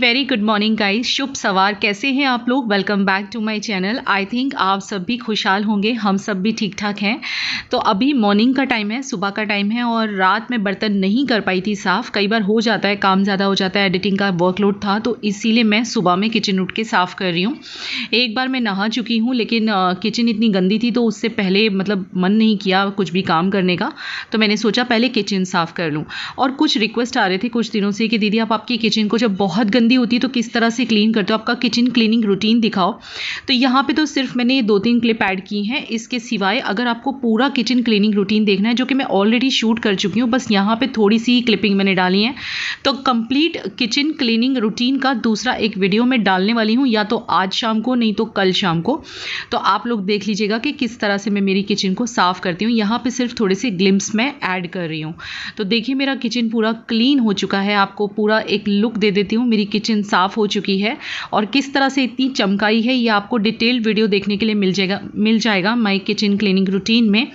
Very good morning guys. शुभ सवार, कैसे हैं आप लोग। Welcome back to my channel. I think आप सब भी खुशहाल होंगे, हम सब भी ठीक ठाक हैं। तो अभी मॉर्निंग का टाइम है, सुबह का टाइम है और रात में बर्तन नहीं कर पाई थी साफ़। कई बार हो जाता है, काम ज़्यादा हो जाता है, एडिटिंग का वर्कलोड था, तो इसीलिए मैं सुबह में किचन उठ के साफ़ कर रही हूँ। एक बार मैं नहा चुकी हूँ, लेकिन किचन इतनी गंदी थी तो उससे पहले मतलब मन नहीं किया कुछ भी काम करने का, तो मैंने सोचा पहले किचन साफ़ कर लूँ। और कुछ रिक्वेस्ट आ रहे थे कुछ दिनों से कि दीदी आप आपकी किचन को जब बहुत गंदी होती है तो किस तरह से क्लीन करते हो, आपका किचन क्लीनिंग रूटीन दिखाओ। तो यहाँ पे तो सिर्फ मैंने 2-3 क्लिप ऐड की हैं। इसके सिवाय अगर आपको पूरा किचन क्लीनिंग रूटीन देखना है, जो कि मैं ऑलरेडी शूट कर चुकी हूँ, बस यहाँ पे थोड़ी सी क्लिपिंग मैंने डाली है, तो कंप्लीट किचन क्लीनिंग रूटीन का दूसरा एक वीडियो मैं डालने वाली हूँ, या तो आज शाम को नहीं तो कल शाम को। तो आप लोग देख लीजिएगा कि किस तरह से मैं मेरी किचन को साफ़ करती हूँ। यहाँ पर सिर्फ थोड़े से ग्लिम्स मैं ऐड कर रही हूँ। तो देखिए मेरा किचन पूरा क्लीन हो चुका है। आपको पूरा एक लुक दे देती हूँ, मेरी किचन साफ़ हो चुकी है और किस तरह से इतनी चमकाई है, ये आपको डिटेल्ड वीडियो देखने के लिए मिल जाएगा माय किचन क्लीनिंग रूटीन में।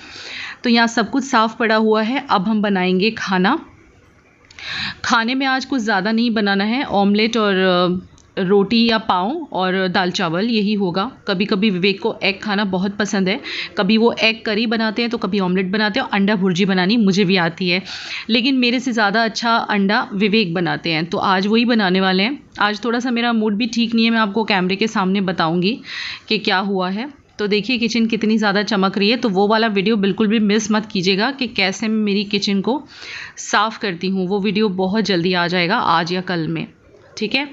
तो यहाँ सब कुछ साफ़ पड़ा हुआ है। अब हम बनाएंगे खाना। खाने में आज कुछ ज़्यादा नहीं बनाना है, ऑमलेट और रोटी या पाव और दाल चावल यही होगा। कभी कभी विवेक को एग खाना बहुत पसंद है, कभी वो एग करी बनाते हैं तो कभी ऑमलेट बनाते हैं। अंडा भुर्जी बनानी मुझे भी आती है, लेकिन मेरे से ज़्यादा अच्छा अंडा विवेक बनाते हैं, तो आज वही बनाने वाले हैं। आज थोड़ा सा मेरा मूड भी ठीक नहीं है, मैं आपको कैमरे के सामने बताऊँगी कि क्या हुआ है। तो देखिए किचन कितनी ज़्यादा चमक रही है, तो वो वाला वीडियो बिल्कुल भी मिस मत कीजिएगा कि कैसे मैं मेरी किचन को साफ़ करती हूँ। वो वीडियो बहुत जल्दी आ जाएगा, आज या कल में, ठीक है।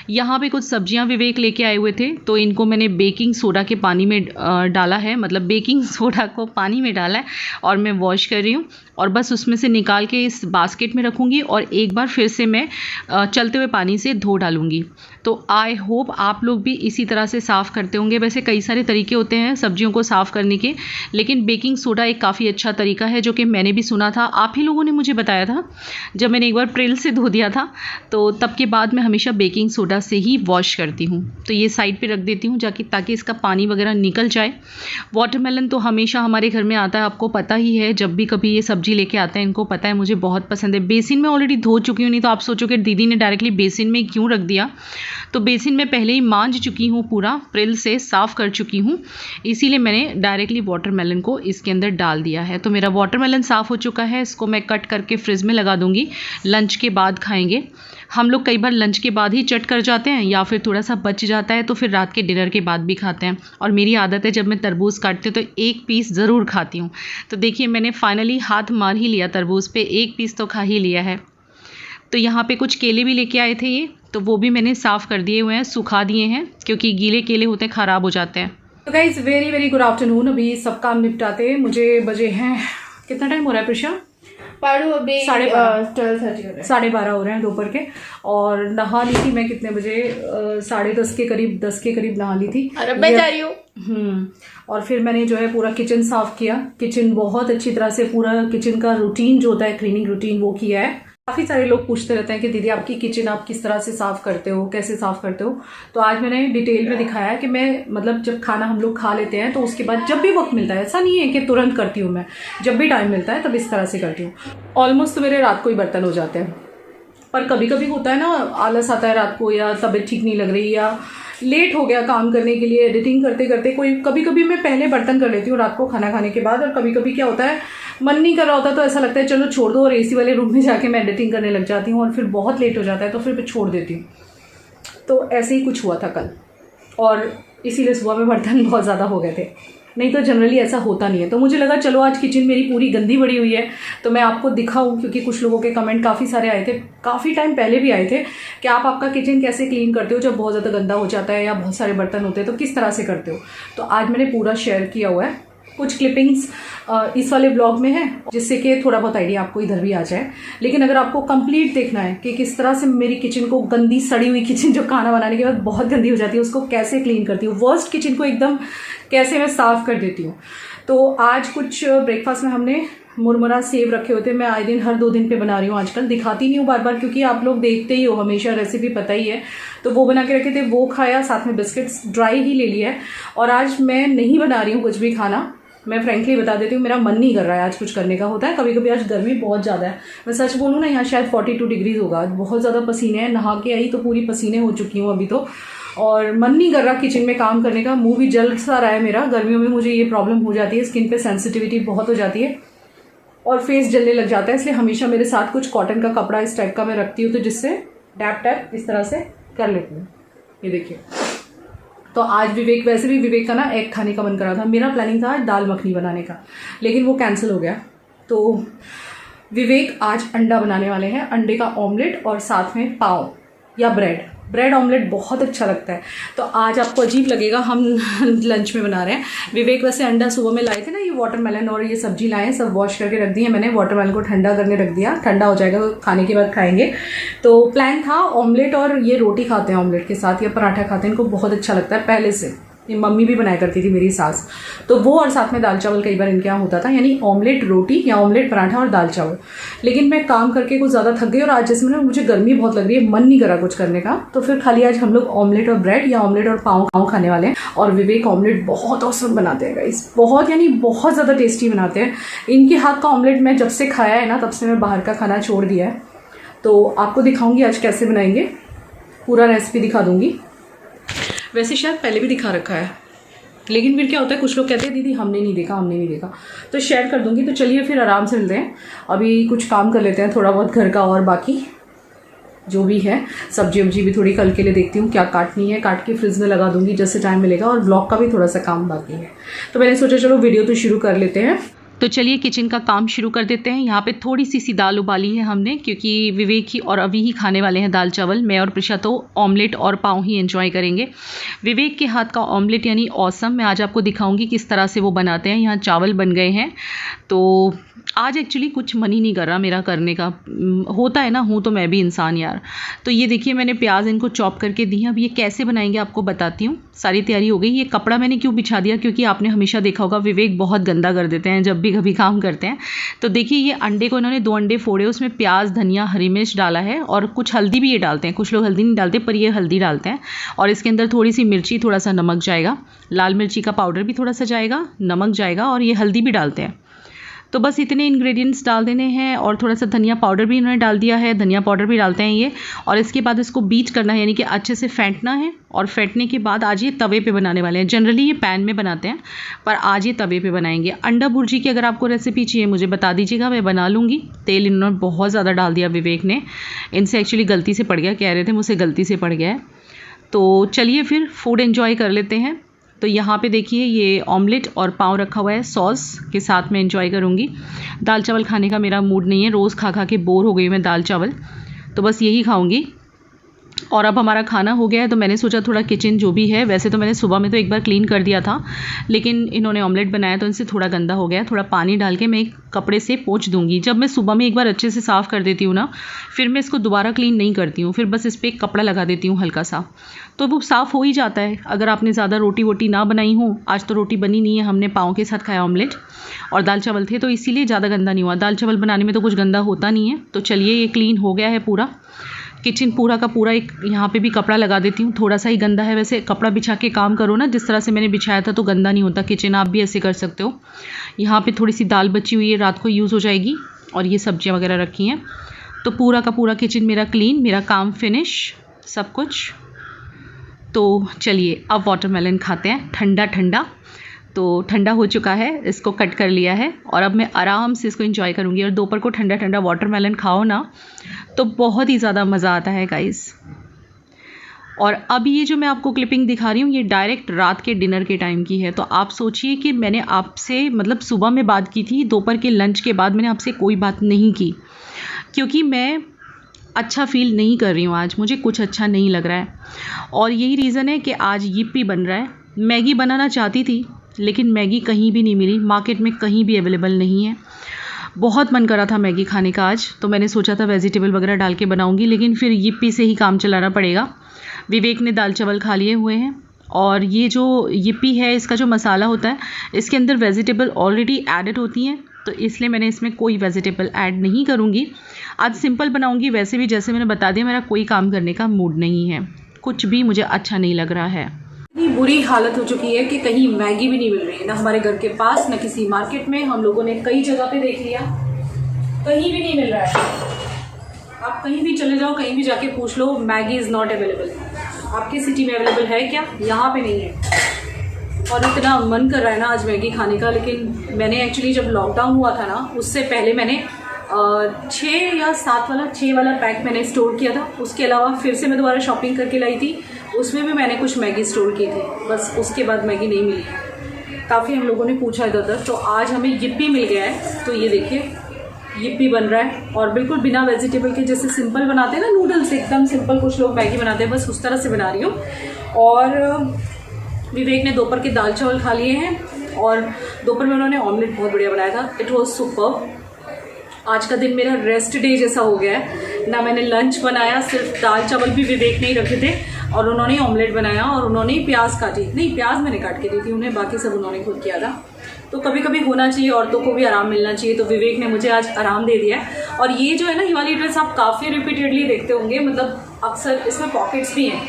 यहाँ पे कुछ सब्जियां विवेक लेके आए हुए थे, तो इनको मैंने बेकिंग सोडा के पानी में डाला है, मतलब बेकिंग सोडा को पानी में डाला है और मैं वॉश कर रही हूँ और बस उसमें से निकाल के इस बास्केट में रखूँगी और एक बार फिर से मैं चलते हुए पानी से धो डालूँगी। तो आई होप आप लोग भी इसी तरह से साफ़ करते होंगे। वैसे कई सारे तरीके होते हैं सब्जियों को साफ़ करने के, लेकिन बेकिंग सोडा एक काफ़ी अच्छा तरीका है, जो कि मैंने भी सुना था, आप ही लोगों ने मुझे बताया था जब मैंने एक बार प्रिल से धो दिया था। तो तब के बाद मैं हमेशा बेकिंग सोडा से ही वॉश करती हूँ। तो ये साइड पे रख देती हूँ जाके, ताकि इसका पानी वगैरह निकल जाए। वाटरमेलन तो हमेशा हमारे घर में आता है, आपको पता ही है, जब भी कभी ये सब्जी लेके आते हैं इनको पता है मुझे बहुत पसंद है। बेसिन में ऑलरेडी धो चुकी हूँ, नहीं तो आप सोचोगे दीदी ने डायरेक्टली बेसिन में क्यों रख दिया, तो बेसिन में पहले ही मांज चुकी हूँ, पूरा प्रिल से साफ़ कर चुकी हूँ, इसीलिए मैंने डायरेक्टली वाटरमेलन को इसके अंदर डाल दिया है। तो मेरा वाटरमेलन साफ़ हो चुका है, इसको मैं कट करके फ्रिज में लगा दूँगी, लंच के बाद खाएँगे। हम लोग कई बार लंच के बाद ही चट कर जाते हैं, या फिर थोड़ा सा बच जाता है तो फिर रात के डिनर के बाद भी खाते हैं। और मेरी आदत है जब मैं तरबूज काटती हूँ तो एक पीस ज़रूर खाती हूँ। तो देखिए मैंने फाइनली हाथ मार ही लिया, तरबूज पे एक पीस तो खा ही लिया है। तो यहाँ पे कुछ केले भी लेके आए थे ये, तो वो भी मैंने साफ़ कर दिए हुए हैं, सुखा दिए हैं, क्योंकि गीले केले होते हैं ख़राब हो जाते हैं। तो guys very very good afternoon. अभी सब काम निपटाते मुझे बजे हैं, कितना टाइम हो रहा है प्रिशा? 12:30 हो रहे हैं दोपहर के। और नहा ली थी मैं कितने बजे, 10:30 के करीब, 10 के करीब नहा ली थी। और अब मैं जा रही हूँ। और फिर मैंने जो है पूरा किचन साफ किया, किचन बहुत अच्छी तरह से, पूरा किचन का रूटीन जो होता है क्लीनिंग रूटीन वो किया है। काफ़ी सारे लोग पूछते रहते हैं कि दीदी आपकी किचन आप किस तरह से साफ़ करते हो, कैसे साफ़ करते हो। तो आज मैंने डिटेल में दिखाया कि मैं मतलब जब खाना हम लोग खा लेते हैं तो उसके बाद जब भी वक्त मिलता है, ऐसा नहीं है कि तुरंत करती हूँ मैं, जब भी टाइम मिलता है तब इस तरह से करती हूँ। ऑलमोस्ट तो मेरे रात को ही बर्तन हो जाते हैं, पर कभी कभी होता है ना, आलस आता है रात को, या तबीयत ठीक नहीं लग रही, या लेट हो गया काम करने के लिए, एडिटिंग करते करते कोई, कभी कभी मैं पहले बर्तन कर लेती हूँ रात को खाना खाने के बाद। और कभी कभी क्या होता है, मन नहीं कर रहा होता तो ऐसा लगता है चलो छोड़ दो, और एसी वाले रूम में जाके मैं एडिटिंग करने लग जाती हूँ, और फिर बहुत लेट हो जाता है तो फिर मैं छोड़ देती हूँ। तो ऐसे ही कुछ हुआ था कल, और इसीलिए सुबह में बर्तन बहुत ज़्यादा हो गए थे, नहीं तो जनरली ऐसा होता नहीं है। तो मुझे लगा चलो आज किचन मेरी पूरी गंदी पड़ी हुई है तो मैं आपको दिखाऊं, क्योंकि कुछ लोगों के कमेंट काफ़ी सारे आए थे, काफ़ी टाइम पहले भी आए थे, कि आप आपका किचन कैसे क्लीन करते हो जब बहुत ज़्यादा गंदा हो जाता है या बहुत सारे बर्तन होते हैं, तो किस तरह से करते हो। तो आज मैंने पूरा शेयर किया हुआ है, कुछ क्लिपिंग्स इस वाले ब्लॉग में है, जिससे कि थोड़ा बहुत आइडिया आपको इधर भी आ जाए। लेकिन अगर आपको कंप्लीट देखना है कि किस तरह से मेरी किचन को, गंदी सड़ी हुई किचन जो खाना बनाने के बाद बहुत गंदी हो जाती है, उसको कैसे क्लीन करती हूँ, वर्स्ट किचन को एकदम कैसे मैं साफ़ कर देती हूँ। तो आज कुछ ब्रेकफास्ट में हमने मुरमुरा सेव रखे होते हैं, मैं आए दिन हर 2 दिन पे बना रही हूँ आजकल, दिखाती नहीं हूँ बार बार क्योंकि आप लोग देखते ही हो हमेशा, रेसिपी पता ही है। तो वो बना के रखे थे, वो खाया, साथ में बिस्किट्स ड्राई ही ले लिया है। और आज मैं नहीं बना रही हूँ कुछ भी खाना, मैं फ्रेंकली बता देती हूँ, मेरा मन नहीं कर रहा है आज कुछ करने का। होता है कभी कभी, आज गर्मी बहुत ज़्यादा है। मैं सच बोलूँ ना, यहाँ शायद 42 डिग्रीज होगा। आज बहुत ज़्यादा पसीने हैं, नहा के आई तो पूरी पसीने हो चुकी हूँ अभी तो, और मन नहीं कर रहा किचन में काम करने का। मुँह भी जल सा रहा है मेरा। गर्मियों में मुझे ये प्रॉब्लम हो जाती है, स्किन पे सेंसिटिविटी बहुत हो जाती है और फेस जलने लग जाता है। इसलिए हमेशा मेरे साथ कुछ कॉटन का कपड़ा इस टाइप का मैं रखती हूँ, तो जिससे टैप टैप इस तरह से कर लेती हूँ। ये देखिए, तो आज वैसे भी विवेक का ना एग खाने का मन करा था। मेरा प्लानिंग था दाल मखनी बनाने का, लेकिन वो कैंसिल हो गया। तो विवेक आज अंडा बनाने वाले हैं, अंडे का ऑमलेट और साथ में पाव या ब्रेड ऑमलेट बहुत अच्छा लगता है। तो आज आपको अजीब लगेगा, हम लंच में बना रहे हैं। विवेक वैसे अंडा सुबह में लाए थे ना, ये वाटरमेलन और ये सब्जी लाए, सब वॉश करके रख दी है मैंने। वाटरमेलन को ठंडा करने रख दिया, ठंडा हो जाएगा तो खाने के बाद खाएंगे। तो प्लान था ऑमलेट, और ये रोटी खाते हैं ऑमलेट के साथ या पराठा खाते हैं, इनको बहुत अच्छा लगता है पहले से। ये मम्मी भी बनाया करती थी मेरी सास, तो वो और साथ में दाल चावल कई बार इनके यहाँ होता था, यानी ऑमलेट रोटी या ऑमलेट पराठा और दाल चावल। लेकिन मैं काम करके कुछ ज़्यादा थक गई और आज जैसे मैंने, मुझे गर्मी बहुत लग रही है, मन नहीं करा कुछ करने का, तो फिर खाली आज हम लोग ऑमलेट और ब्रेड या ऑमलेट और पाव खाने वाले हैं। और विवेक ऑमलेट बहुत औसम बनाते हैं गाइस, बहुत यानी बहुत ज़्यादा टेस्टी बनाते हैं। इनके हाथ का ऑमलेट मैं जब से खाया है ना, तब से मैं बाहर का खाना छोड़ दिया है। तो आपको दिखाऊंगी आज कैसे बनाएंगे, पूरा रेसिपी दिखा दूंगी। वैसे शायद पहले भी दिखा रखा है, लेकिन फिर क्या होता है, कुछ लोग कहते हैं दीदी हमने नहीं देखा, तो शेयर कर दूंगी। तो चलिए फिर आराम से मिलते हैं, अभी कुछ काम कर लेते हैं थोड़ा बहुत घर का, और बाकी जो भी है सब्जी वब्जी भी थोड़ी कल के लिए देखती हूँ क्या काटनी है, काट के फ्रिज में लगा दूंगी जैसे टाइम मिलेगा। और ब्लॉग का भी थोड़ा सा काम बाकी है, तो मैंने सोचा चलो वीडियो तो शुरू कर लेते हैं। तो चलिए किचन का काम शुरू कर देते हैं। यहाँ पे थोड़ी सी दाल उबाली है हमने, क्योंकि विवेक ही और अभी ही खाने वाले हैं दाल चावल। मैं और प्रिशा तो ऑमलेट और पाव ही एंजॉय करेंगे। विवेक के हाथ का ऑमलेट यानी ऑसम, मैं आज आपको दिखाऊंगी किस तरह से वो बनाते हैं। यहाँ चावल बन गए हैं, तो आज एक्चुअली कुछ मन ही नहीं कर रहा मेरा करने का। होता है ना, हूँ तो मैं भी इंसान यार। तो ये देखिए मैंने प्याज इनको चॉप करके दी है। अब ये कैसे बनाएंगे आपको बताती हूँ। सारी तैयारी हो गई। ये कपड़ा मैंने क्यों बिछा दिया, क्योंकि आपने हमेशा देखा होगा विवेक बहुत गंदा कर देते हैं जब भी कभी काम करते हैं। तो देखिए ये अंडे को इन्होंने 2 अंडे फोड़े, उसमें प्याज धनिया हरी मिर्च डाला है, और कुछ हल्दी भी ये डालते हैं। कुछ लोग हल्दी नहीं डालते, पर ये हल्दी डालते हैं। और इसके अंदर थोड़ी सी मिर्ची, थोड़ा सा नमक जाएगा, लाल मिर्ची का पाउडर भी थोड़ा सा जाएगा, नमक जाएगा, और ये हल्दी भी डालते हैं। तो बस इतने इंग्रेडिएंट्स डाल देने हैं, और थोड़ा सा धनिया पाउडर भी इन्होंने डाल दिया है, धनिया पाउडर भी डालते हैं ये। और इसके बाद इसको बीट करना है, यानी कि अच्छे से फेंटना है। और फेंटने के बाद आज ये तवे पे बनाने वाले हैं। जनरली ये पैन में बनाते हैं, पर आज ये तवे पे बनाएंगे। अंडा भुर्जी की अगर आपको रेसिपी चाहिए मुझे बता दीजिएगा, मैं बना लूँगी। तेल इन्होंने बहुत ज़्यादा डाल दिया विवेक ने, इनसे एक्चुअली गलती से पड़ गया, कह रहे थे मुझसे गलती से पड़ गया है। तो चलिए फिर फूड एंजॉय कर लेते हैं। तो यहाँ पे देखिए ये ऑमलेट और पाव रखा हुआ है, सॉस के साथ में एंजॉय करूँगी। दाल चावल खाने का मेरा मूड नहीं है, रोज़ खा खा के बोर हो गई मैं दाल चावल, तो बस यही खाऊँगी। और अब हमारा खाना हो गया है, तो मैंने सोचा थोड़ा किचन जो भी है, वैसे तो मैंने सुबह में तो एक बार क्लीन कर दिया था, लेकिन इन्होंने ऑमलेट बनाया तो इनसे थोड़ा गंदा हो गया। थोड़ा पानी डाल के मैं एक कपड़े से पोंछ दूंगी। जब मैं सुबह में एक बार अच्छे से साफ़ कर देती हूँ ना, फिर मैं इसको दोबारा क्लीन नहीं करती हूँ, फिर बस इस पर एक कपड़ा लगा देती हूँ हल्का सा, तो वो साफ़ हो ही जाता है। अगर आपने ज़्यादा रोटी वोटी ना बनाई हो, आज तो रोटी बनी नहीं है, हमने पाव के साथ खाया ऑमलेट, और दाल चावल थे, तो इसीलिए ज़्यादा गंदा नहीं हुआ। दाल चावल बनाने में तो कुछ गंदा होता नहीं है। तो चलिए ये क्लीन हो गया है पूरा किचन, पूरा का पूरा। एक यहाँ पे भी कपड़ा लगा देती हूँ, थोड़ा सा ही गंदा है। वैसे कपड़ा बिछा के काम करो ना, जिस तरह से मैंने बिछाया था, तो गंदा नहीं होता किचन। आप भी ऐसे कर सकते हो। यहाँ पे थोड़ी सी दाल बची हुई है, रात को यूज़ हो जाएगी, और ये सब्जियाँ वगैरह रखी हैं। तो पूरा का पूरा किचन मेरा क्लीन, मेरा काम फिनिश, सब कुछ। तो चलिए अब वाटरमेलन खाते हैं, ठंडा ठंडा। तो ठंडा हो चुका है, इसको कट कर लिया है, और अब मैं आराम से इसको एंजॉय करूँगी। और दोपहर को ठंडा ठंडा वाटरमेलन खाओ ना, तो बहुत ही ज़्यादा मज़ा आता है गाइस। और अभी ये जो मैं आपको क्लिपिंग दिखा रही हूँ, ये डायरेक्ट रात के डिनर के टाइम की है। तो आप सोचिए कि मैंने आपसे मतलब सुबह में बात की थी, दोपहर के लंच के बाद मैंने आपसे कोई बात नहीं की, क्योंकि मैं अच्छा फील नहीं कर रही हूँ आज, मुझे कुछ अच्छा नहीं लग रहा है। और यही रीज़न है कि आज यिप्पी बन रहा है। मैगी बनाना चाहती थी, लेकिन मैगी कहीं भी नहीं मिली, मार्केट में कहीं भी अवेलेबल नहीं है। बहुत मन करा था मैगी खाने का आज, तो मैंने सोचा था वेजिटेबल वगैरह डाल के बनाऊंगी, लेकिन फिर यिप्पी से ही काम चलाना पड़ेगा। विवेक ने दाल चावल खा लिए हुए हैं, और ये जो यिप्पी है, इसका जो मसाला होता है, इसके अंदर वेजिटेबल ऑलरेडी एडेड होती हैं, तो इसलिए मैंने इसमें कोई वेजिटेबल ऐड नहीं करूँगी। आज सिंपल बनाऊँगी। वैसे भी जैसे मैंने बता दिया, मेरा कोई काम करने का मूड नहीं है, कुछ भी मुझे अच्छा नहीं लग रहा है। इतनी बुरी हालत हो चुकी है कि कहीं मैगी भी नहीं मिल रही है, ना हमारे घर के पास, ना किसी मार्केट में। हम लोगों ने कई जगह पे देख लिया, कहीं भी नहीं मिल रहा है। आप कहीं भी चले जाओ, कहीं भी जाके पूछ लो, मैगी इज़ नॉट अवेलेबल। आपकी सिटी में अवेलेबल है क्या? यहाँ पे नहीं है। और इतना मन कर रहा है ना आज मैगी खाने का, लेकिन मैंने एक्चुअली जब लॉकडाउन हुआ था ना, उससे पहले मैंने 6 वाला पैक मैंने स्टोर किया था। उसके अलावा फिर से मैं दोबारा शॉपिंग करके लाई थी, उसमें भी मैंने कुछ मैगी स्टोर की थी। बस उसके बाद मैगी नहीं मिली। काफ़ी हम लोगों ने पूछा इधर उधर, तो आज हमें यिप्पी मिल गया है। तो ये देखिए, यिप्पी बन रहा है और बिल्कुल बिना वेजिटेबल के, जैसे सिंपल बनाते हैं ना नूडल्स, एकदम सिंपल कुछ लोग मैगी बनाते हैं, बस उस तरह से बना रही हूँ। और विवेक ने दोपहर के दाल चावल खा लिए हैं और दोपहर में उन्होंने ऑमलेट बहुत बढ़िया बनाया था। It was superb. आज का दिन मेरा रेस्ट डे जैसा हो गया है। ना मैंने लंच बनाया, सिर्फ दाल चावल भी विवेक नहीं रखे थे और उन्होंने ऑमलेट बनाया और उन्होंने प्याज काटी। नहीं, प्याज मैंने काट के दी थी उन्हें, बाकी सब उन्होंने खुद किया था। तो कभी कभी होना चाहिए, औरतों को भी आराम मिलना चाहिए। तो विवेक ने मुझे आज आराम दे दिया है। और ये जो है ना, ये वाली ड्रेस आप काफ़ी रिपीटेडली देखते होंगे, मतलब अक्सर इसमें पॉकेट्स भी हैं,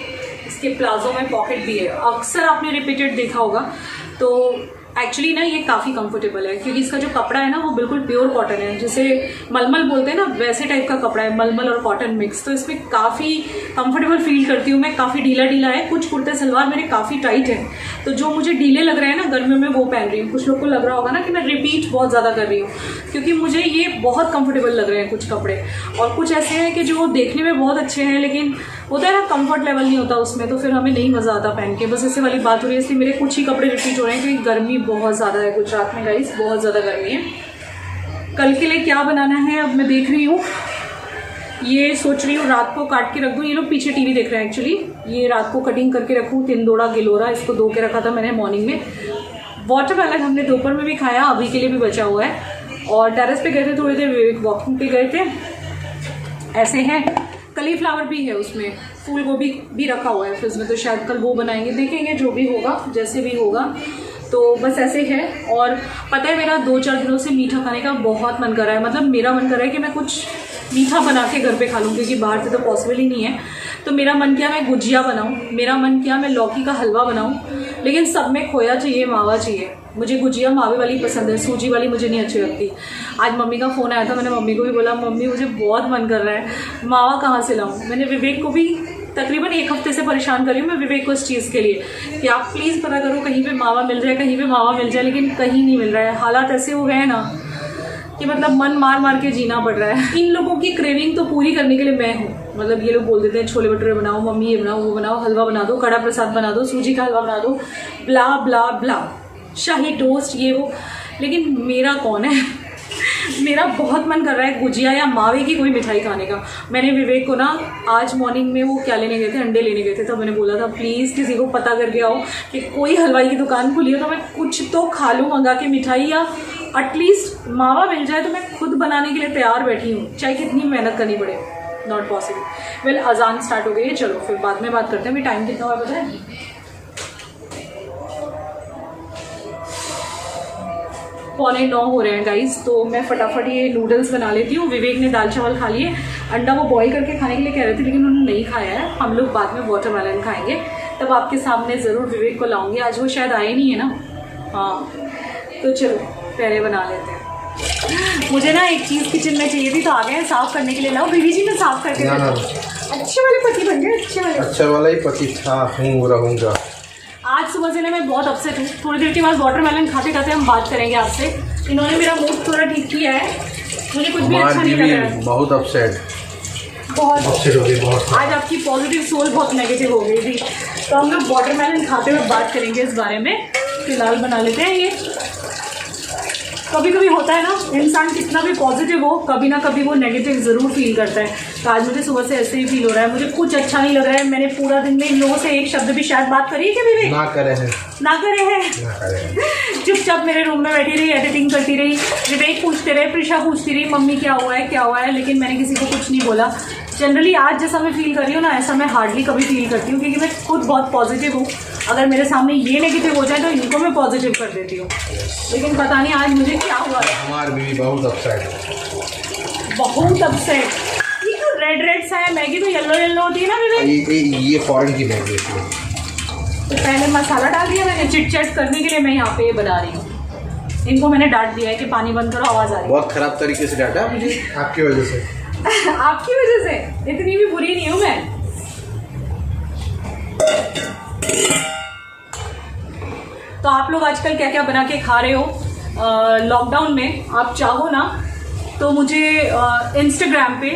इसके प्लाजो में पॉकेट भी है, अक्सर आपने रिपीटेड देखा होगा। तो एक्चुअली ना ये काफ़ी कंफर्टेबल है, क्योंकि इसका जो कपड़ा है ना वो बिल्कुल प्योर कॉटन है, जिसे मलमल बोलते हैं ना, वैसे टाइप का कपड़ा है, मलमल और कॉटन मिक्स। तो इसमें काफ़ी कंफर्टेबल फील करती हूँ मैं। काफ़ी ढीला ढीला है, कुछ कुर्ते सलवार मेरे काफ़ी टाइट है, तो जो मुझे ढीले लग रहे हैं ना गर्मियों में, वो पहन रही हूँ। कुछ लोग को लग रहा होगा ना कि मैं रिपीट बहुत ज़्यादा कर रही हूँ, क्योंकि मुझे ये बहुत कंफर्टेबल लग रहे हैं कुछ कपड़े। और कुछ ऐसे हैं कि जो देखने में बहुत अच्छे हैं, लेकिन होता है ना कंफर्ट लेवल नहीं होता उसमें, तो फिर हमें नहीं मज़ा आता पहन के। बस ऐसे वाली बात हो रही है, इसलिए मेरे कुछ ही कपड़े रिपीट हो रहे हैं, क्योंकि गर्मी बहुत ज़्यादा है गुजरात में गाइस, बहुत ज़्यादा गर्मी है। कल के लिए क्या बनाना है अब मैं देख रही हूँ। ये सोच रही हूँ रात को काट के रख दूँ। ये लोग पीछे टीवी देख रहे हैं एक्चुअली। ये रात को कटिंग करके रखूँ, तिंदोड़ा गिलोरा, इसको धो के रखा था मैंने मॉर्निंग में। वाटरमेलन हमने दोपहर में भी खाया, अभी के लिए भी बचा हुआ है। और टेरेस पे गए थे, थोड़ी देर वॉकिंग पे गए थे। ऐसे हैं, कलीफ्लावर भी है उसमें, फूल गोभी भी रखा हुआ है फ्रिज में, तो शायद कल वो बनाएंगे, देखेंगे जो भी होगा, जैसे भी होगा। तो बस ऐसे है। और पता है मेरा 2-4 दिनों से मीठा खाने का बहुत मन कर रहा है। मतलब मेरा मन कर रहा है कि मैं कुछ मीठा बना के घर पे खा लूँ, क्योंकि बाहर से तो पॉसिबल ही नहीं है। तो मेरा मन किया मैं गुजिया बनाऊँ, मेरा मन किया मैं लौकी का हलवा बनाऊँ, लेकिन सब में खोया चाहिए, मावा चाहिए। मुझे गुजिया मावे वाली पसंद है, सूजी वाली मुझे नहीं अच्छी लगती। आज मम्मी का फ़ोन आया था, मैंने मम्मी को भी बोला, मम्मी मुझे बहुत मन कर रहा है, मावा कहाँ से लाऊँ। मैंने विवेक को भी तकरीबन 1 हफ्ते से परेशान कर रही हूँ मैं विवेक को इस चीज़ के लिए कि आप प्लीज़ पता करो कहीं पे मावा मिल जाए, कहीं पे मावा मिल जाए, लेकिन कहीं नहीं मिल रहा है। हालात ऐसे हो गए हैं ना कि मतलब मन मार मार के जीना पड़ रहा है। इन लोगों की क्रेविंग तो पूरी करने के लिए मैं हूँ। मतलब ये लोग बोल देते हैं छोले भटूरे बनाओ, मम्मी ये बनाओ, वो बनाओ, हलवा बना दो, कड़ा प्रसाद बना दो, सूजी का हलवा बना दो, ब्ला ब्ला ब्ला, शाही टोस्ट, ये वो। लेकिन मेरा कौन है मेरा बहुत मन कर रहा है गुजिया या मावे की कोई मिठाई खाने का। मैंने विवेक को ना आज मॉर्निंग में वो क्या लेने गए थे, अंडे लेने गए थे, तब मैंने बोला था प्लीज़ किसी को पता करके आओ कि कोई हलवाई की दुकान खुली हो तो मैं कुछ तो खा लूँ मंगा के मिठाई, या एटलीस्ट मावा मिल जाए तो मैं खुद बनाने के लिए तैयार बैठी हूँ, चाहे कितनी मेहनत करनी पड़े। Not possible. वेल, अजान स्टार्ट हो गई है, चलो फिर बाद में बात करते हैं। अभी टाइम कितना हुआ पता है? 8:45 हो रहे हैं गाइस। तो मैं फटाफट ये नूडल्स बना लेती हूँ। विवेक ने दाल चावल खा लिए, अंडा वो बॉईल करके खाने के लिए कह रहे थे, लेकिन उन्होंने नहीं खाया है। हम लोग बाद में वाटरमेलन खाएंगे, तब आपके सामने ज़रूर विवेक को लाऊंगी। आज वो शायद आए नहीं है ना। हाँ, तो चलो पहले बना लेते हैं। मुझे ना एक चीज़ किचन में चाहिए थी, तो आ गए हैं साफ़ करने के लिए। लाओ बीवी जी, मैं साफ़ करके अच्छे वाले पति बन गए, अच्छे वाला ही पति था, रहूँगा। आज सुबह से ना मैं बहुत अपसेट हूँ। थोड़ी देर के बाद वाटरमेलन खाते खाते हम बात करेंगे आपसे। इन्होंने मेरा मूड थोड़ा ठीक किया है, मुझे कुछ भी अच्छा नहीं लग रहा है। बहुत अपसेट हो गई बहुत। आज आपकी पॉजिटिव सोल बहुत नेगेटिव हो गई थी। तो हम लोग वाटरमेलन खाते हुए बात करेंगे इस बारे में। फिलहाल बना लेते हैं ये। कभी कभी होता है ना, इंसान कितना भी पॉजिटिव हो, कभी ना कभी वो नेगेटिव ज़रूर फील करता है। तो आज मुझे सुबह से ऐसे ही फील हो रहा है, मुझे कुछ अच्छा नहीं लग रहा है। मैंने पूरा दिन में इन लोगों से एक शब्द भी शायद बात करी है कि विवेक? ना करे हैं। चुपचाप मेरे रूम में बैठी रही, एडिटिंग करती रही। विवेक पूछते रहे, प्रिशा पूछती रही, मम्मी क्या हुआ है, लेकिन मैंने किसी को कुछ नहीं बोला। जनरली आज जैसा मैं फील कर रही हूँ ना, ऐसा मैं हार्डली कभी फील करती हूँ, क्योंकि मैं खुद बहुत पॉजिटिव हूँ। अगर मेरे सामने ये नेगेटिव हो जाए तो इनको मैं पॉजिटिव कर देती हूँ। लेकिन पता नहीं आज मुझे क्या हुआ है। हमारी बीवी बहुत अपसेट। ये तो रेड सा है, मैगी तो येलो होती है ना विवेक? ये फॉरेन की मैगी है, तो पहले मसाला डाल दिया मैंने चिट चैट करने के लिए, मैं यहाँ पे ये बना रही हूँ। इनको मैंने डांट दिया है कि पानी बंद करो, आवाज़ आ रही है। बहुत खराब तरीके से डांटा आपकी वजह से। आपकी वजह से? इतनी भी बुरी नहीं हूँ मैं। तो आप लोग आजकल क्या क्या बना के खा रहे हो लॉकडाउन में? आप चाहो ना तो मुझे इंस्टाग्राम पे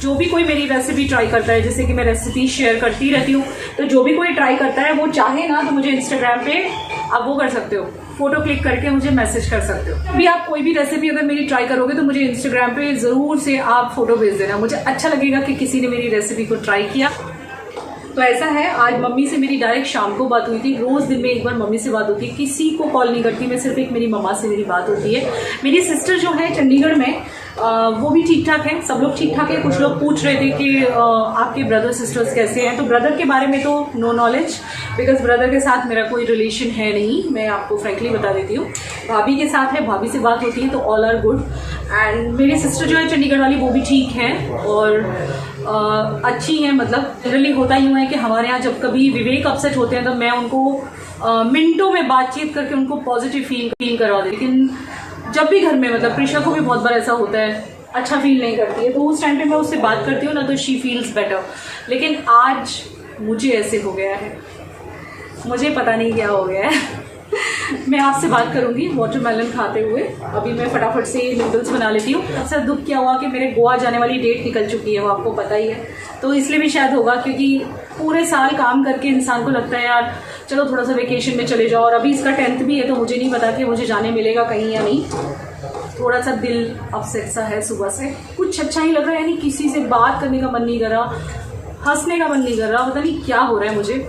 जो भी कोई मेरी रेसिपी ट्राई करता है, जैसे कि मैं रेसिपी शेयर करती रहती हूँ, तो जो भी कोई ट्राई करता है वो चाहे ना तो मुझे इंस्टाग्राम पे आप वो कर सकते हो, फोटो क्लिक करके मुझे मैसेज कर सकते हो। अभी आप कोई भी रेसिपी अगर मेरी ट्राई करोगे तो मुझे इंस्टाग्राम पे ज़रूर से आप फोटो भेज देना, मुझे अच्छा लगेगा कि किसी ने मेरी रेसिपी को ट्राई किया। तो ऐसा है, आज मम्मी से मेरी डायरेक्ट शाम को बात हुई थी। रोज़ दिन में एक बार मम्मी से बात होती है, किसी को कॉल नहीं करती मैं, सिर्फ एक मेरी मम्मा से मेरी बात होती है। मेरी सिस्टर जो है चंडीगढ़ में, वो भी ठीक ठाक है, सब लोग ठीक ठाक है। कुछ लोग पूछ रहे थे कि आपके ब्रदर सिस्टर्स कैसे हैं, तो ब्रदर के बारे में तो नो नॉलेज, बिकॉज ब्रदर के साथ मेरा कोई रिलेशन है नहीं, मैं आपको फ्रेंकली बता देती हूँ। भाभी के साथ है, भाभी से बात होती है तो ऑल आर गुड। एंड मेरी सिस्टर जो है चंडीगढ़ वाली, वो भी ठीक है और अच्छी हैं। मतलब जनरली होता यूँ है कि हमारे यहाँ जब कभी विवेक अपसेट होते हैं तो मैं उनको मिनटों में बातचीत करके उनको पॉजिटिव फील करवा देती। लेकिन जब भी घर में, मतलब प्रिशा को भी बहुत बार ऐसा होता है, अच्छा फील नहीं करती है, तो उस टाइम पे मैं उससे बात करती हूँ ना तो शी फील्स बेटर। लेकिन आज मुझे ऐसे हो गया है, मुझे पता नहीं क्या हो गया है। मैं आपसे बात करूंगी वाटरमेलन खाते हुए। अभी मैं फटाफट से नूडल्स बना लेती हूँ। सबसे दुख क्या हुआ कि मेरे गोवा जाने वाली डेट निकल चुकी है, वो आपको पता ही है, तो इसलिए भी शायद होगा, क्योंकि पूरे साल काम करके इंसान को लगता है यार चलो थोड़ा सा वेकेशन में चले जाओ, और अभी इसका 10th भी है तो मुझे नहीं पता कि मुझे जाने मिलेगा कहीं या नहीं। थोड़ा सा दिल अपसेट सा है, सुबह से कुछ अच्छा नहीं लग रहा है, यानी किसी से बात करने का मन नहीं कर रहा, हंसने का मन नहीं कर रहा, पता नहीं क्या हो रहा है मुझे।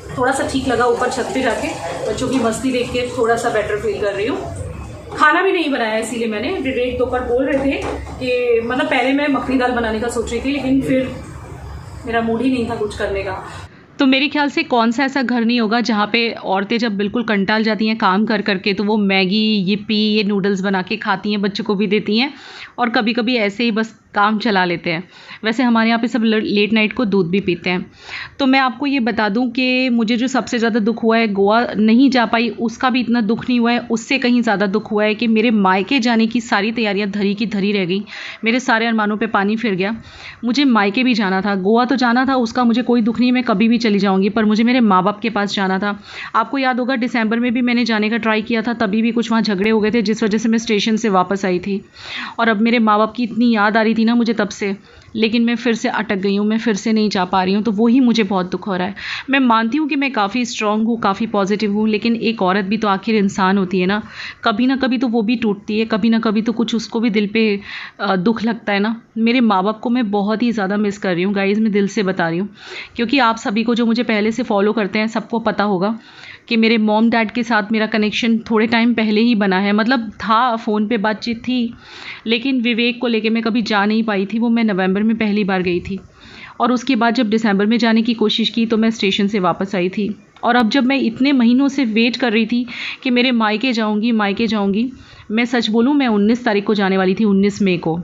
थोड़ा सा ठीक लगा ऊपर छत पे जाके बच्चों की मस्ती देख के, थोड़ा सा बेटर फील कर रही हूँ। खाना भी नहीं बनाया, इसीलिए मैंने डायरेक्ट दोपहर बोल रहे थे कि मतलब पहले मैं मखनी दाल बनाने का सोच रही थी, लेकिन फिर मेरा मूड ही नहीं था कुछ करने का। तो मेरे ख्याल से कौन सा ऐसा घर नहीं होगा जहाँ पे औरतें जब बिल्कुल कंटाल जाती हैं काम कर करके तो वो मैगी, yippee, ये नूडल्स बना के खाती हैं, बच्चों को भी देती हैं, और कभी कभी ऐसे ही बस काम चला लेते हैं। वैसे हमारे यहाँ पे सब लेट नाइट को दूध भी पीते हैं। तो मैं आपको ये बता दूं कि मुझे जो सबसे ज़्यादा दुख हुआ है, गोवा नहीं जा पाई उसका भी इतना दुख नहीं हुआ है, उससे कहीं ज़्यादा दुख हुआ है कि मेरे मायके जाने की सारी तैयारियाँ धरी की धरी रह गई। मेरे सारे अरमानों पे पानी फिर गया। मुझे मायके भी जाना था, गोवा तो जाना था, उसका मुझे कोई दुख नहीं, मैं कभी भी चली जाऊँगी, पर मुझे मेरे माँ बाप के पास जाना था। आपको याद होगा दिसंबर में भी मैंने जाने का ट्राई किया था, तभी भी कुछ वहाँ झगड़े हो गए थे, जिस वजह से मैं स्टेशन से वापस आई थी। और अब मेरे माँ बाप की इतनी याद आ रही थी ना मुझे तब से, लेकिन मैं फिर से अटक गई हूँ, मैं फिर से नहीं जा पा रही हूँ, तो वही मुझे बहुत दुख हो रहा है। मैं मानती हूँ कि मैं काफ़ी स्ट्रॉन्ग हूँ, काफ़ी पॉजिटिव हूँ, लेकिन एक औरत भी तो आखिर इंसान होती है ना कभी तो वो भी टूटती है, कभी ना कभी तो कुछ उसको भी दिल पे दुख लगता है ना। मेरे माँ बाप को मैं बहुत ही ज़्यादा मिस कर रही हूँ गाइज़, मैं दिल से बता रही हूँ, क्योंकि आप सभी को जो मुझे पहले से फॉलो करते हैं सबको पता होगा कि मेरे मॉम डैड के साथ मेरा कनेक्शन थोड़े टाइम पहले ही बना है। मतलब था, फ़ोन पे बातचीत थी, लेकिन विवेक को लेके मैं कभी जा नहीं पाई थी। वो मैं नवंबर में पहली बार गई थी, और उसके बाद जब दिसंबर में जाने की कोशिश की तो मैं स्टेशन से वापस आई थी। और अब जब मैं इतने महीनों से वेट कर रही थी कि मेरे मायके जाऊँगी, मैं सच बोलूँ मैं 19 तारीख को जाने वाली थी, 19 मई को,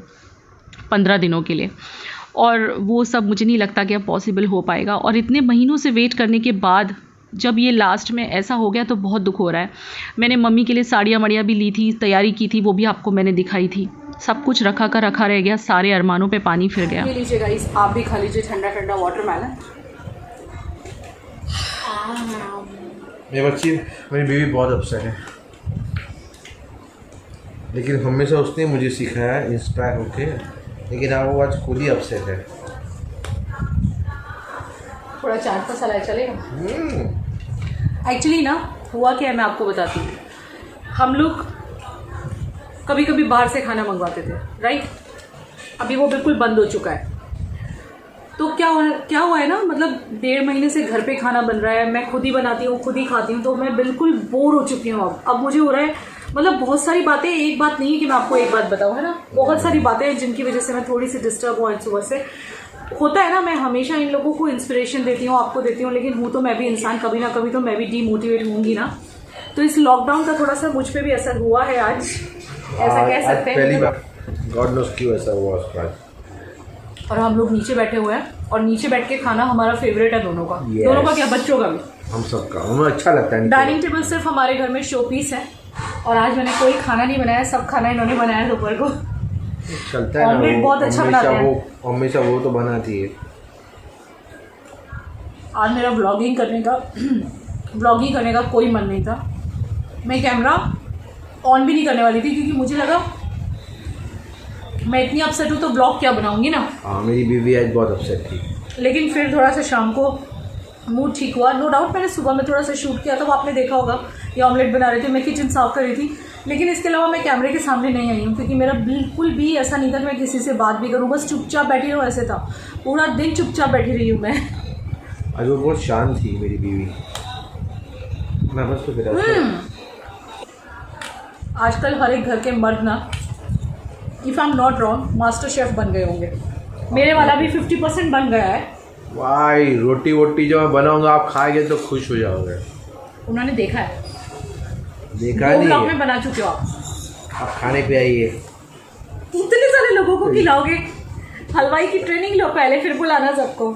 15 दिनों के लिए, और वो सब मुझे नहीं लगता कि अब पॉसिबल हो पाएगा। और इतने महीनों से वेट करने के बाद जब ये लास्ट में ऐसा हो गया तो बहुत दुख हो रहा है। मैंने मम्मी के लिए साड़ियाँ मड़ियाँ भी ली थी, तैयारी की थी, वो भी आपको मैंने दिखाई थी। सब कुछ रखा रह गया, सारे अरमानों पे पानी फिर गया। ये लीजिए गाइस, आप भी खा लीजिए ठंडा ठंडा वाटरमेलन। मेरी बच्ची, मेरी बेबी बहुत अपसेट है, लेकिन हमेशा उसने मुझे सिखाया इंस्पायर होके, लेकिन अब वो आज खुद ही अपसेट है। थोड़ा चाट मसाला चलेगा? एक्चुअली ना हुआ क्या है मैं आपको बताती हूँ। हम लोग कभी कभी बाहर से खाना मंगवाते थे, राइट? अभी वो बिल्कुल बंद हो चुका है। तो क्या हुआ है ना, मतलब 1.5 महीने से घर पे खाना बन रहा है, मैं खुद ही बनाती हूँ, खुद ही खाती हूँ, तो मैं बिल्कुल बोर हो चुकी हूँ। अब मुझे हो रहा है, मतलब बहुत सारी बातें, एक बात नहीं है कि मैं आपको एक बात बताऊँ, है ना, बहुत सारी बातें हैं जिनकी वजह से मैं थोड़ी सी डिस्टर्ब हुआ सुबह से। होता है ना, मैं हमेशा इन लोगों को इंस्पिरेशन देती हूँ, आपको देती हूँ, लेकिन हूँ तो मैं भी इंसान, कभी ना कभी तो मैं भी डीमोटिवेट होंगी ना। तो इस लॉकडाउन का थोड़ा सा मुझ पे भी असर हुआ है आज, ऐसा कह सकते हैं। पहली बार गॉड नोस क्यों ऐसा हुआ उसका। और हम लोग नीचे बैठे हुए हैं और नीचे बैठ के खाना हमारा फेवरेट है दोनों का। Yes. दोनों का क्या, बच्चों का भी, हम सबका, हमें अच्छा लगता है। डाइनिंग टेबल सिर्फ हमारे घर में शो पीस है और आज मैंने कोई खाना नहीं बनाया, सब खाना इन्होंने बनाया दोपहर को। चलता है ना, ऑमलेट बहुत अच्छा बनाते हैं। हमेशा वो तो बनाती है। आज मेरा व्लॉगिंग करने का कोई मन नहीं था। मैं कैमरा ऑन भी नहीं करने वाली थी क्योंकि मुझे लगा मैं इतनी अपसेट हूँ तो ब्लॉग क्या बनाऊंगी ना। हाँ, मेरी बीवी आज बहुत अपसेट थी। लेकिन फिर थोड़ा सा शाम को मूड ठीक हुआ। नो डाउट मैंने सुबह में थोड़ा सा शूट किया था, वो आपने देखा होगा। ये ऑमलेट बना रही थी, मैं किचन साफ़ कर रही थी, लेकिन इसके अलावा मैं कैमरे के सामने नहीं आई हूँ क्योंकि मेरा बिल्कुल भी ऐसा नहीं था कि मैं किसी से बात भी करूँ, बस चुपचाप बैठी रहूँ। ऐसे था, पूरा दिन चुपचाप बैठी रही हूँ मैं। आज वो बहुत शांत थी मेरी बीवी। मैं बस तो आजकल हर एक घर के मर्द ना, if I am not wrong, master chef बन गए होंगे। मेरे वाला भी 50% बन गया है। भाई रोटी वोटी जो मैं बनाऊंगा आप खाएंगे तो खुश हो जाओगे। उन्होंने देखा है, देखा 2 नहीं ब्लॉग है। में बना चुके हो आप खाने पे आइए। इतने सारे लोगों को खिलाओगे। हलवाई की ट्रेनिंग लो पहले, फिर बुलाना सबको।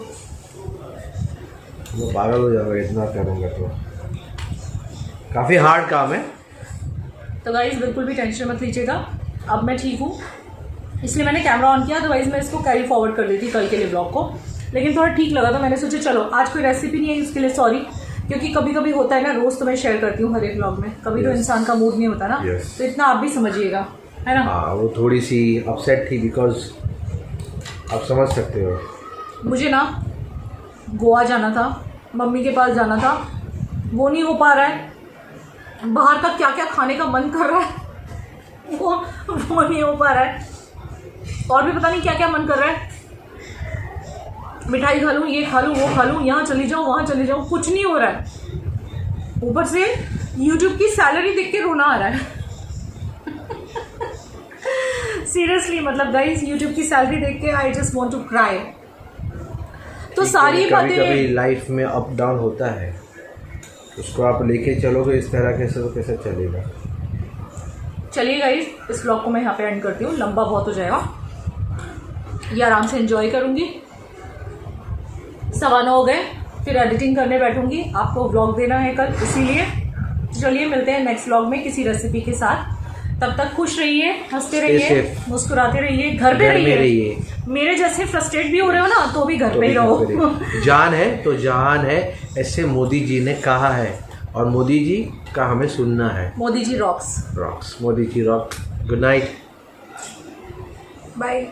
मैं पागल हो जाऊंगा इतना करूँगा तो। काफ़ी हार्ड काम है। तो गाइस बिल्कुल भी टेंशन मत लीजिएगा, अब मैं ठीक हूँ, इसलिए मैंने कैमरा ऑन किया। अदरवाइज मैं इसको कैरी फॉरवर्ड कर देती कल के लिए ब्लॉग को, लेकिन थोड़ा ठीक लगा तो मैंने सोचा चलो आज कोई रेसिपी नहीं है, इसके लिए सॉरी। क्योंकि कभी कभी होता है ना, रोज़ तो मैं शेयर करती हूँ हर एक ब्लॉग में, कभी तो इंसान का मूड नहीं होता ना, तो इतना आप भी समझिएगा, है ना। हाँ, वो थोड़ी सी अपसेट थी बिकॉज आप समझ सकते हो। मुझे ना गोवा जाना था, मम्मी के पास जाना था, वो नहीं हो पा रहा है। बाहर का क्या क्या खाने का मन कर रहा है वो नहीं हो पा रहा है। और भी पता नहीं क्या क्या मन कर रहा है, मिठाई खा लूँ, ये खा लूँ, वो खा लूँ, यहाँ चली जाऊँ, वहाँ चली जाऊँ, कुछ नहीं हो रहा है। ऊपर से YouTube की सैलरी देख के रोना आ रहा है सीरियसली, मतलब गाइस YouTube की सैलरी देख के I just want to cry. तो सारी बातें, कभी लाइफ में अप डाउन होता है, उसको आप लेके चलोगे इस तरह कैसे तो कैसे चलेगा। चलिए गाइस, इस ब्लॉग को मैं यहाँ पे एंड करती हूँ, लंबा बहुत हो जाएगा। ये आराम से एंजॉय करूँगी। 9:15 हो गए, फिर एडिटिंग करने बैठूंगी, आपको व्लॉग देना है कल, इसीलिए चलिए मिलते हैं नेक्स्ट व्लॉग में किसी रेसिपी के साथ। तब तक खुश रहिए, हंसते रहिए, मुस्कुराते रहिए, घर पे रहिए। मेरे जैसे फ्रस्ट्रेट भी हो रहे हो ना तो भी घर पे ही रहो। जान है तो जहान है, ऐसे मोदी जी ने कहा है और मोदी जी का हमें सुनना है। Modi ji rocks. Modi ji rock. Good night, bye.